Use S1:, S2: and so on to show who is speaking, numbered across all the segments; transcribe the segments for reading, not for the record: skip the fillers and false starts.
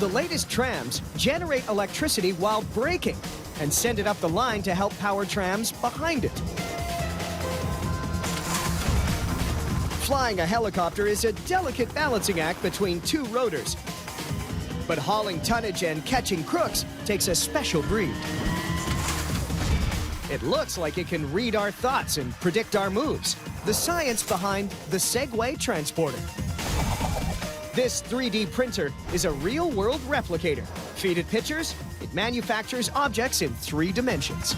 S1: The latest trams generate electricity while braking and send it up the line to help power trams behind it. Flying a helicopter is a delicate balancing act between two rotors. But hauling tonnage and catching crooks takes a special breed. It looks like it can read our thoughts and predict our moves. The science behind the Segway transporter. This 3D printer is a real-world replicator. Feed it pictures, it manufactures objects in 3 dimensions.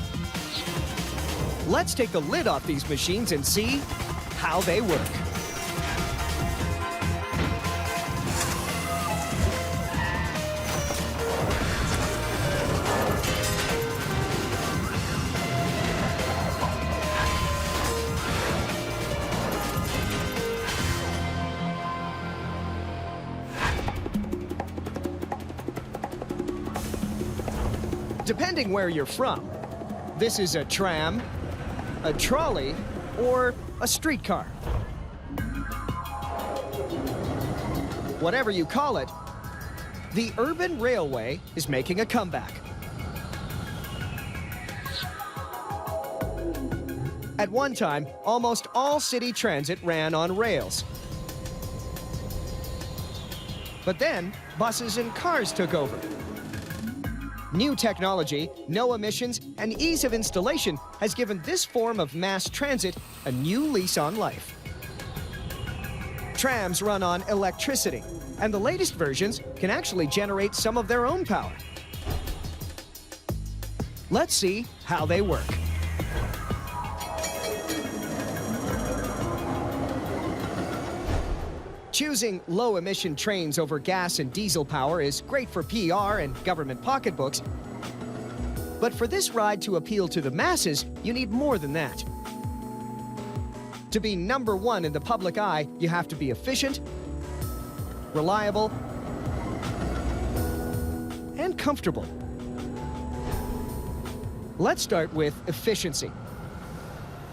S1: Let's take the lid off these machines and see how they work. Depending where you're from, this is a tram, a trolley, or a streetcar. Whatever you call it, the urban railway is making a comeback. At one time, almost all city transit ran on rails. But then, buses and cars took over. New technology, no emissions, and ease of installation has given this form of mass transit a new lease on life. Trams run on electricity, and the latest versions can actually generate some of their own power. Let's see how they work. Choosing low-emission trains over gas and diesel power is great for PR and government pocketbooks. But for this ride to appeal to the masses, you need more than that. To be #1 in the public eye, you have to be efficient, reliable, and comfortable. Let's start with efficiency.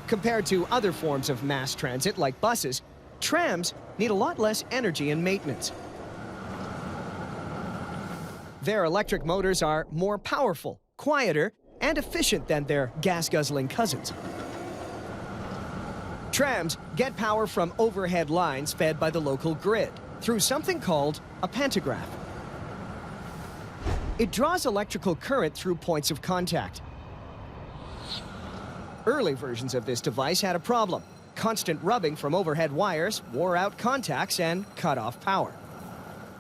S1: Compared to other forms of mass transit like buses, trams need a lot less energy and maintenance. Their electric motors are more powerful, quieter, and efficient than their gas-guzzling cousins. Trams get power from overhead lines fed by the local grid through something called a pantograph. It draws electrical current through points of contact. Early versions of this device had a problem. Constant rubbing from overhead wires wore out contacts and cut off power.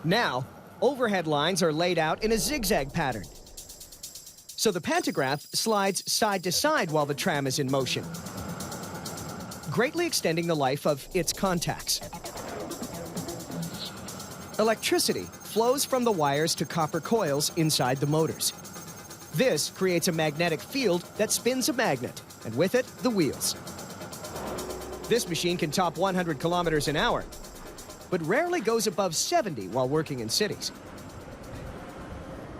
S1: Now, overhead lines are laid out in a zigzag pattern. So the pantograph slides side to side while the tram is in motion, greatly extending the life of its contacts. Electricity flows from the wires to copper coils inside the motors. This creates a magnetic field that spins a magnet, and with it, the wheels. This machine can top 100 kilometers an hour, but rarely goes above 70 while working in cities.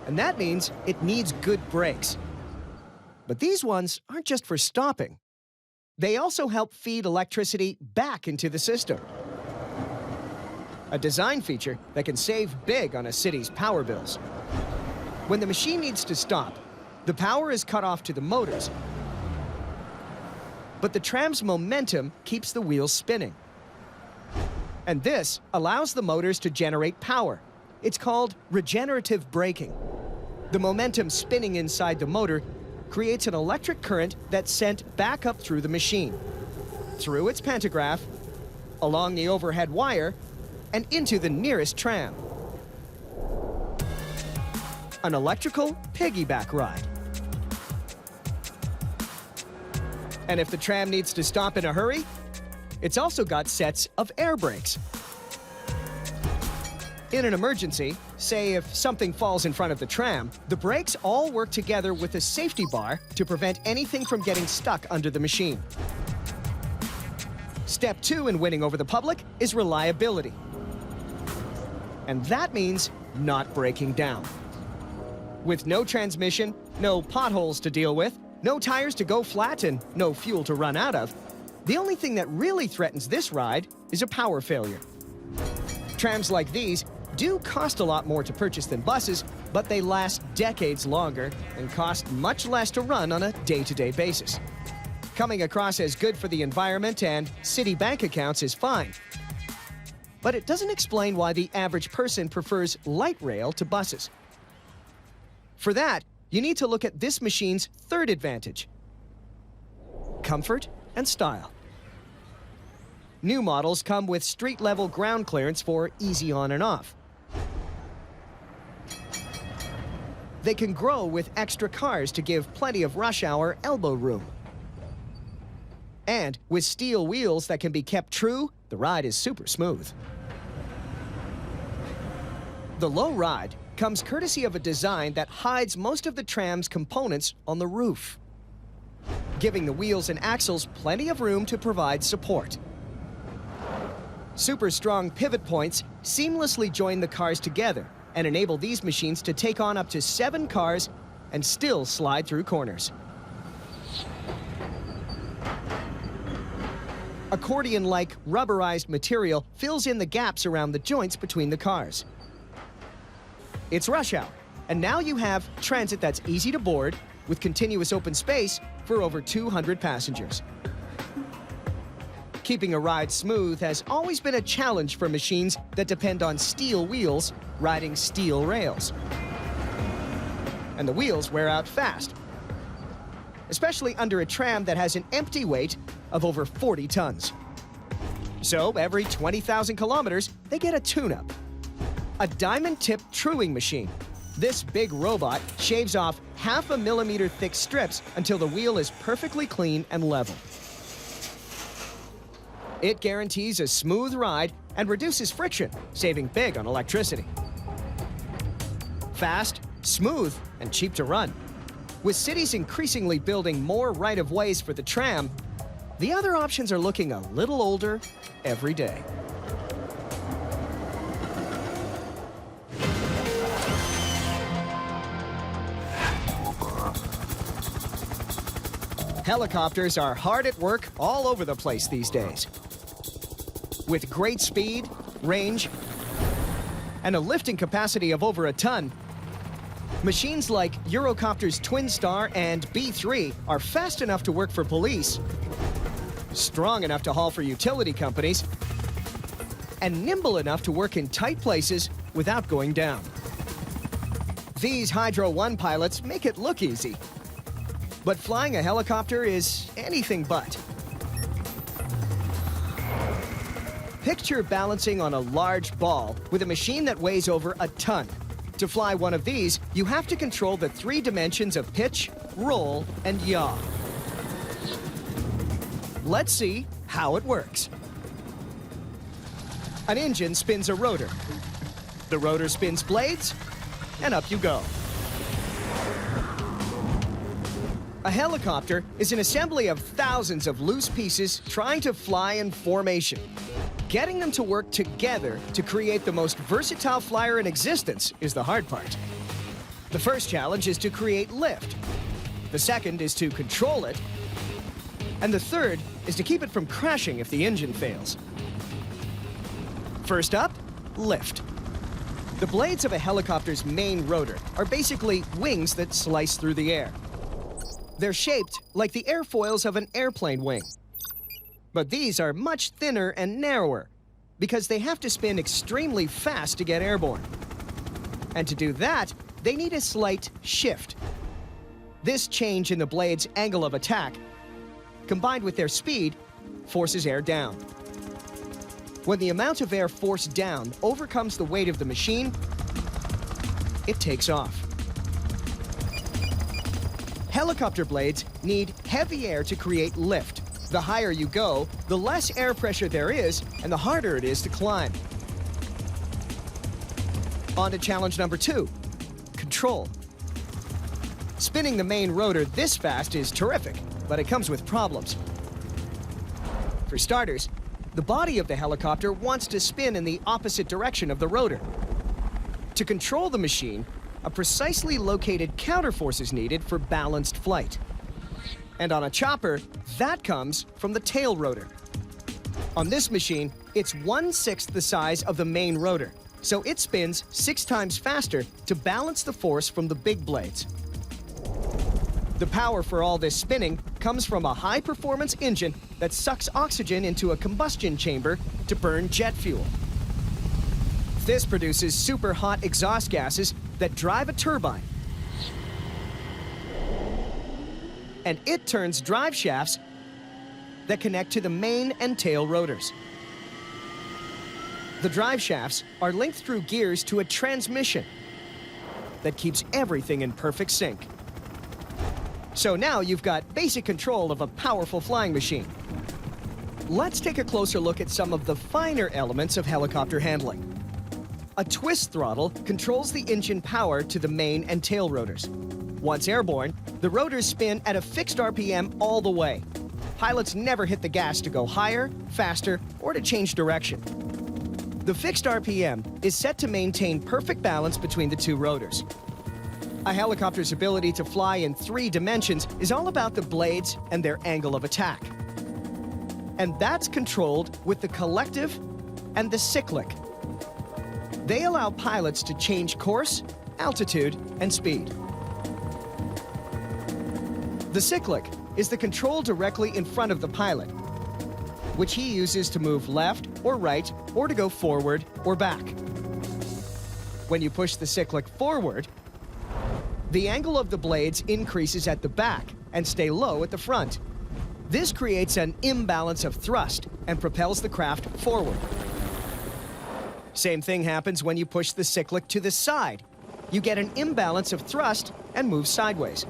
S1: And that means it needs good brakes. But these ones aren't just for stopping. They also help feed electricity back into the system. A design feature that can save big on a city's power bills. When the machine needs to stop, the power is cut off to the motors, but the tram's momentum keeps the wheels spinning. And this allows the motors to generate power. It's called regenerative braking. The momentum spinning inside the motor creates an electric current that's sent back up through the machine, through its pantograph, along the overhead wire, and into the nearest tram. An electrical piggyback ride. And if the tram needs to stop in a hurry, it's also got sets of air brakes. In an emergency, say if something falls in front of the tram, the brakes all work together with a safety bar to prevent anything from getting stuck under the machine. Step 2 in winning over the public is reliability. And that means not breaking down. With no transmission, no potholes to deal with, no tires to go flat, and no fuel to run out of, the only thing that really threatens this ride is a power failure. Trams like these do cost a lot more to purchase than buses, but they last decades longer and cost much less to run on a day-to-day basis. Coming across as good for the environment and city bank accounts is fine. But it doesn't explain why the average person prefers light rail to buses. For that, you need to look at this machine's third advantage: comfort and style. New models come with street-level ground clearance for easy on and off. They can grow with extra cars to give plenty of rush hour elbow room. And with steel wheels that can be kept true, the ride is super smooth. The low ride comes courtesy of a design that hides most of the tram's components on the roof, giving the wheels and axles plenty of room to provide support. Super strong pivot points seamlessly join the cars together and enable these machines to take on up to 7 cars and still slide through corners. Accordion-like rubberized material fills in the gaps around the joints between the cars. It's rush hour, and now you have transit that's easy to board with continuous open space for over 200 passengers. Keeping a ride smooth has always been a challenge for machines that depend on steel wheels riding steel rails. And the wheels wear out fast, especially under a tram that has an empty weight of over 40 tons. So every 20,000 kilometers, they get a tune-up. A diamond-tipped truing machine. This big robot shaves off 0.5 millimeter thick strips until the wheel is perfectly clean and level. It guarantees a smooth ride and reduces friction, saving big on electricity. Fast, smooth, and cheap to run. With cities increasingly building more right-of-ways for the tram, the other options are looking a little older every day. Helicopters are hard at work all over the place these days. With great speed, range, and a lifting capacity of over a ton, machines like Eurocopter's TwinStar and B3 are fast enough to work for police, strong enough to haul for utility companies, and nimble enough to work in tight places without going down. These Hydro 1 pilots make it look easy, but flying a helicopter is anything but. Picture balancing on a large ball with a machine that weighs over a ton. To fly one of these, you have to control the 3 dimensions of pitch, roll, and yaw. Let's see how it works. An engine spins a rotor. The rotor spins blades, and up you go. A helicopter is an assembly of thousands of loose pieces trying to fly in formation. Getting them to work together to create the most versatile flyer in existence is the hard part. The first challenge is to create lift. The second is to control it. And the third is to keep it from crashing if the engine fails. First up, lift. The blades of a helicopter's main rotor are basically wings that slice through the air. They're shaped like the airfoils of an airplane wing. But these are much thinner and narrower because they have to spin extremely fast to get airborne. And to do that, they need a slight shift. This change in the blade's angle of attack, combined with their speed, forces air down. When the amount of air forced down overcomes the weight of the machine, it takes off. Helicopter blades need heavy air to create lift. The higher you go, the less air pressure there is, and the harder it is to climb. On to challenge number 2, control. Spinning the main rotor this fast is terrific, but it comes with problems. For starters, the body of the helicopter wants to spin in the opposite direction of the rotor. To control the machine, a precisely located counterforce is needed for balanced flight. And on a chopper, that comes from the tail rotor. On this machine, it's 1/6 the size of the main rotor, so it spins 6 times faster to balance the force from the big blades. The power for all this spinning comes from a high-performance engine that sucks oxygen into a combustion chamber to burn jet fuel. This produces super hot exhaust gases that drive a turbine. And it turns drive shafts that connect to the main and tail rotors. The drive shafts are linked through gears to a transmission that keeps everything in perfect sync. So now you've got basic control of a powerful flying machine. Let's take a closer look at some of the finer elements of helicopter handling. A twist throttle controls the engine power to the main and tail rotors. Once airborne, the rotors spin at a fixed RPM all the way. Pilots never hit the gas to go higher, faster, or to change direction. The fixed RPM is set to maintain perfect balance between the two rotors. A helicopter's ability to fly in 3 dimensions is all about the blades and their angle of attack. And that's controlled with the collective and the cyclic. They allow pilots to change course, altitude, and speed. The cyclic is the control directly in front of the pilot, which he uses to move left or right, or to go forward or back. When you push the cyclic forward, the angle of the blades increases at the back and stay low at the front. This creates an imbalance of thrust and propels the craft forward. Same thing happens when you push the cyclic to the side. You get an imbalance of thrust and move sideways.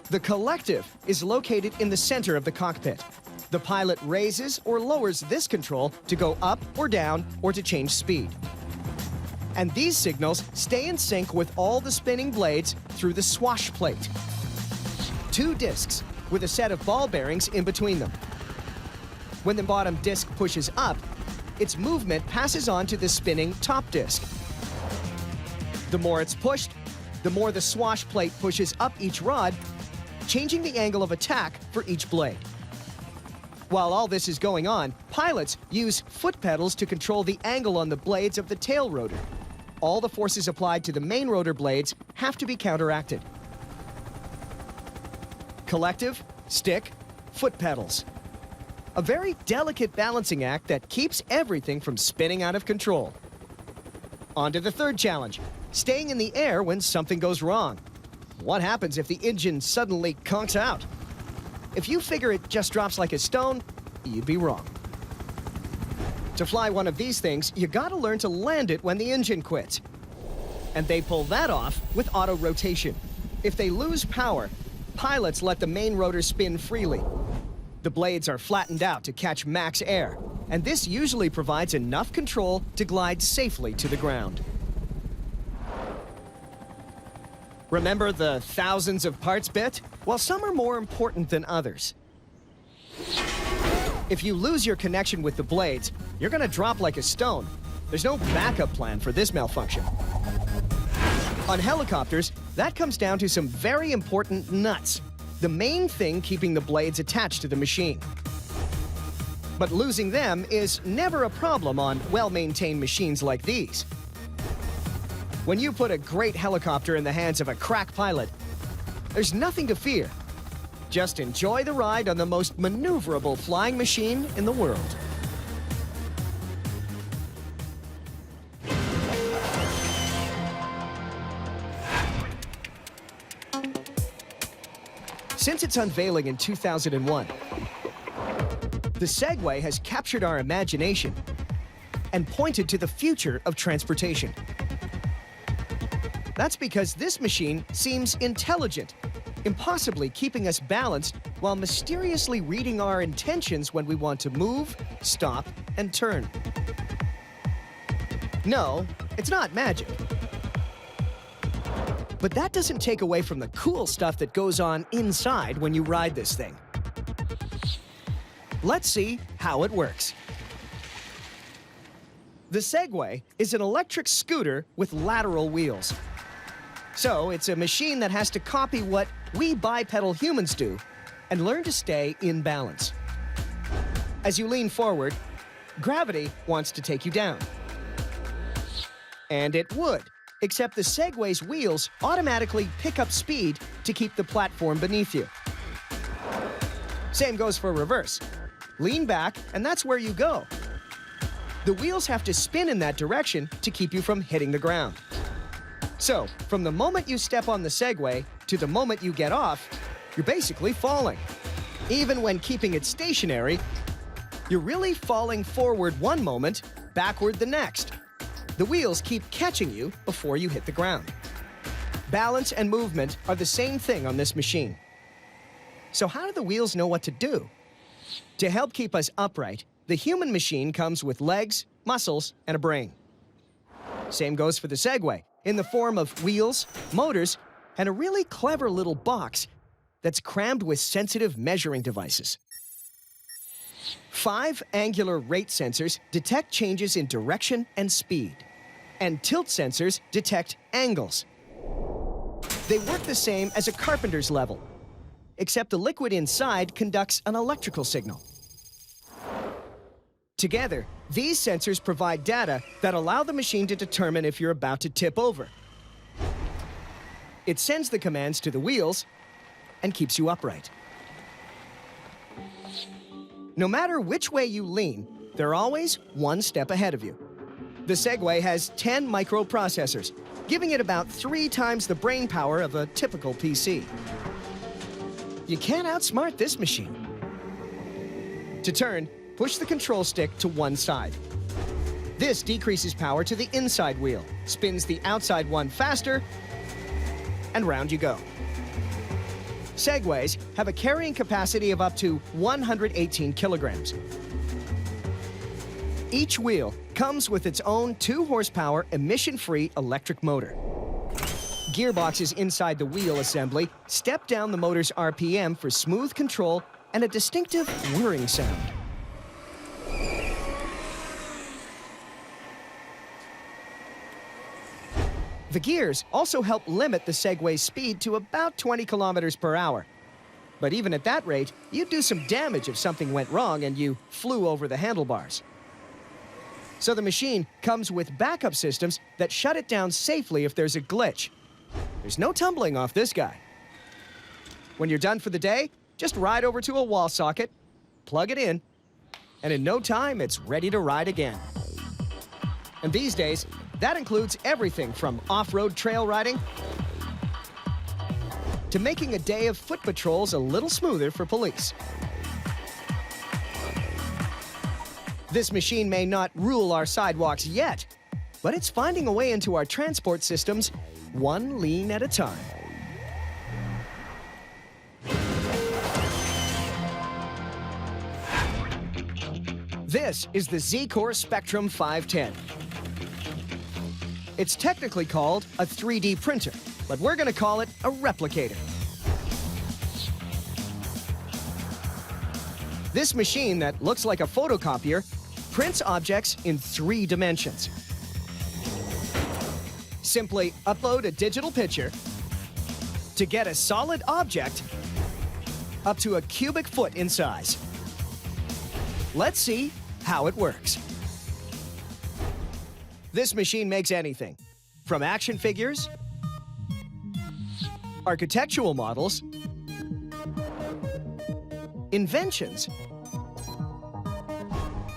S1: The collective is located in the center of the cockpit. The pilot raises or lowers this control to go up or down or to change speed. And these signals stay in sync with all the spinning blades through the swash plate. 2 discs with a set of ball bearings in between them. When the bottom disc pushes up, its movement passes on to the spinning top disc. The more it's pushed, the more the swash plate pushes up each rod, changing the angle of attack for each blade. While all this is going on, pilots use foot pedals to control the angle on the blades of the tail rotor. All the forces applied to the main rotor blades have to be counteracted. Collective, stick, foot pedals. A very delicate balancing act that keeps everything from spinning out of control. On to the third challenge, staying in the air when something goes wrong. What happens if the engine suddenly conks out? If you figure it just drops like a stone, you'd be wrong. To fly one of these things, you gotta learn to land it when the engine quits. And they pull that off with auto rotation. If they lose power, pilots let the main rotor spin freely. The blades are flattened out to catch max air, and this usually provides enough control to glide safely to the ground. Remember the thousands of parts bit? Well, some are more important than others. If you lose your connection with the blades, you're gonna drop like a stone. There's no backup plan for this malfunction. On helicopters, that comes down to some very important nuts, the main thing keeping the blades attached to the machine. But losing them is never a problem on well-maintained machines like these. When you put a great helicopter in the hands of a crack pilot, there's nothing to fear. Just enjoy the ride on the most maneuverable flying machine in the world. Since its unveiling in 2001, the Segway has captured our imagination and pointed to the future of transportation. That's because this machine seems intelligent, impossibly keeping us balanced while mysteriously reading our intentions when we want to move, stop, and turn. No, it's not magic. But that doesn't take away from the cool stuff that goes on inside when you ride this thing. Let's see how it works. The Segway is an electric scooter with lateral wheels. So it's a machine that has to copy what we bipedal humans do and learn to stay in balance. As you lean forward, gravity wants to take you down. And it would, except the Segway's wheels automatically pick up speed to keep the platform beneath you. Same goes for reverse. Lean back, and that's where you go. The wheels have to spin in that direction to keep you from hitting the ground. So, from the moment you step on the Segway to the moment you get off, you're basically falling. Even when keeping it stationary, you're really falling forward one moment, backward the next. The wheels keep catching you before you hit the ground. Balance and movement are the same thing on this machine. So how do the wheels know what to do? To help keep us upright, the human machine comes with legs, muscles, and a brain. Same goes for the Segway, in the form of wheels, motors, and a really clever little box that's crammed with sensitive measuring devices. 5 angular rate sensors detect changes in direction and speed, and tilt sensors detect angles. They work the same as a carpenter's level, except the liquid inside conducts an electrical signal. Together, these sensors provide data that allow the machine to determine if you're about to tip over. It sends the commands to the wheels and keeps you upright. No matter which way you lean, they're always one step ahead of you. The Segway has 10 microprocessors, giving it about 3 times the brain power of a typical PC. You can't outsmart this machine. To turn, push the control stick to one side. This decreases power to the inside wheel, spins the outside one faster, and round you go. Segways have a carrying capacity of up to 118 kilograms. Each wheel comes with its own 2-horsepower emission-free electric motor. Gearboxes inside the wheel assembly step down the motor's RPM for smooth control and a distinctive whirring sound. The gears also help limit the Segway's speed to about 20 kilometers per hour. But even at that rate, you'd do some damage if something went wrong and you flew over the handlebars. So the machine comes with backup systems that shut it down safely if there's a glitch. There's no tumbling off this guy. When you're done for the day, just ride over to a wall socket, plug it in, and in no time, it's ready to ride again. And these days, that includes everything from off-road trail riding to making a day of foot patrols a little smoother for police. This machine may not rule our sidewalks yet, but it's finding a way into our transport systems one lean at a time. This is the Z-Core Spectrum 510. It's technically called a 3D printer, but we're going to call it a replicator. This machine that looks like a photocopier prints objects in 3 dimensions. Simply upload a digital picture to get a solid object up to a cubic foot in size. Let's see how it works. This machine makes anything, from action figures, architectural models, inventions,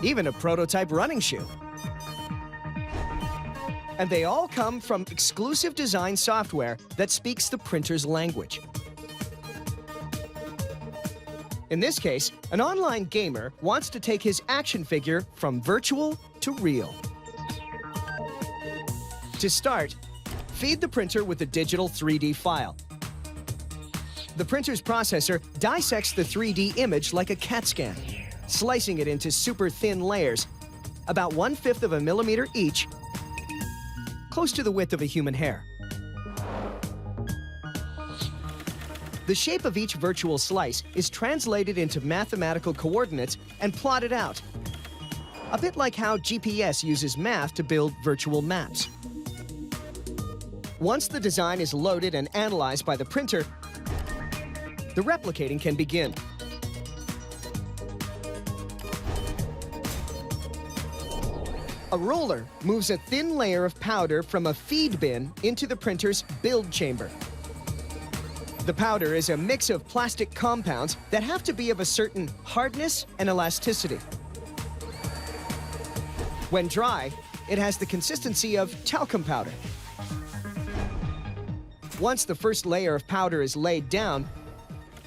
S1: even a prototype running shoe. And they all come from exclusive design software that speaks the printer's language. In this case, an online gamer wants to take his action figure from virtual to real. To start, feed the printer with a digital 3D file. The printer's processor dissects the 3D image like a CAT scan, slicing it into super thin layers, about 1/5 of a millimeter each, close to the width of a human hair. The shape of each virtual slice is translated into mathematical coordinates and plotted out, a bit like how GPS uses math to build virtual maps. Once the design is loaded and analyzed by the printer, the replicating can begin. A roller moves a thin layer of powder from a feed bin into the printer's build chamber. The powder is a mix of plastic compounds that have to be of a certain hardness and elasticity. When dry, it has the consistency of talcum powder. Once the first layer of powder is laid down,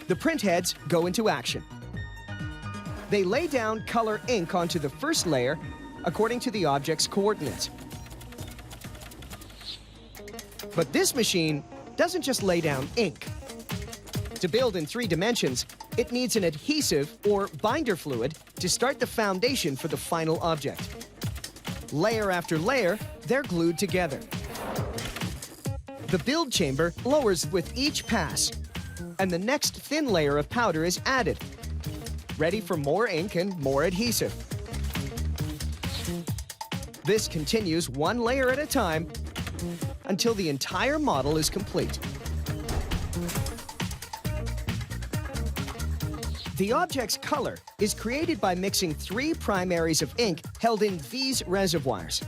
S1: the print heads go into action. They lay down color ink onto the first layer according to the object's coordinates. But this machine doesn't just lay down ink. To build in 3 dimensions, it needs an adhesive or binder fluid to start the foundation for the final object. Layer after layer, they're glued together. The build chamber lowers with each pass, and the next thin layer of powder is added, ready for more ink and more adhesive. This continues 1 layer at a time until the entire model is complete. The object's color is created by mixing 3 primaries of ink held in these reservoirs.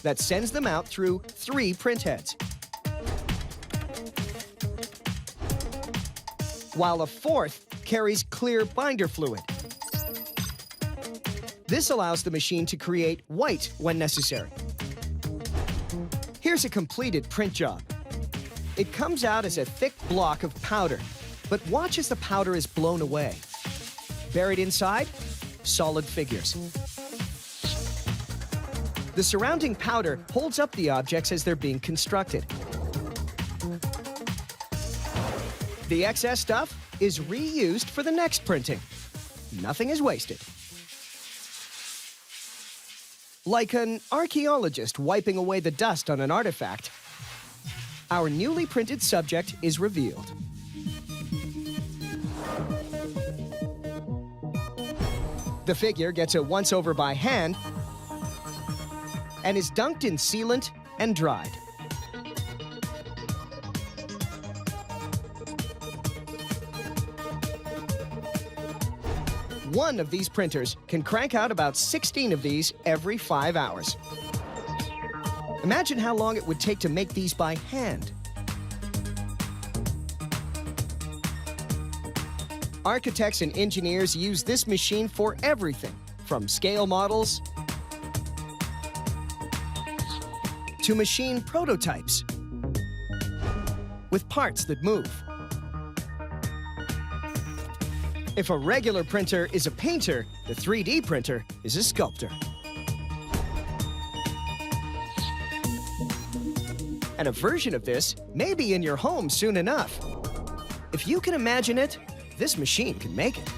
S1: That sends them out through 3 print heads. While a 4th carries clear binder fluid. This allows the machine to create white when necessary. Here's a completed print job. It comes out as a thick block of powder, but watch as the powder is blown away. Buried inside, solid figures. The surrounding powder holds up the objects as they're being constructed. The excess stuff is reused for the next printing. Nothing is wasted. Like an archaeologist wiping away the dust on an artifact, our newly printed subject is revealed. The figure gets a once-over by hand and is dunked in sealant and dried. One of these printers can crank out about 16 of these every 5 hours. Imagine how long it would take to make these by hand. Architects and engineers use this machine for everything, from scale models to machine prototypes with parts that move. If a regular printer is a painter, the 3D printer is a sculptor. And a version of this may be in your home soon enough. If you can imagine it, this machine can make it.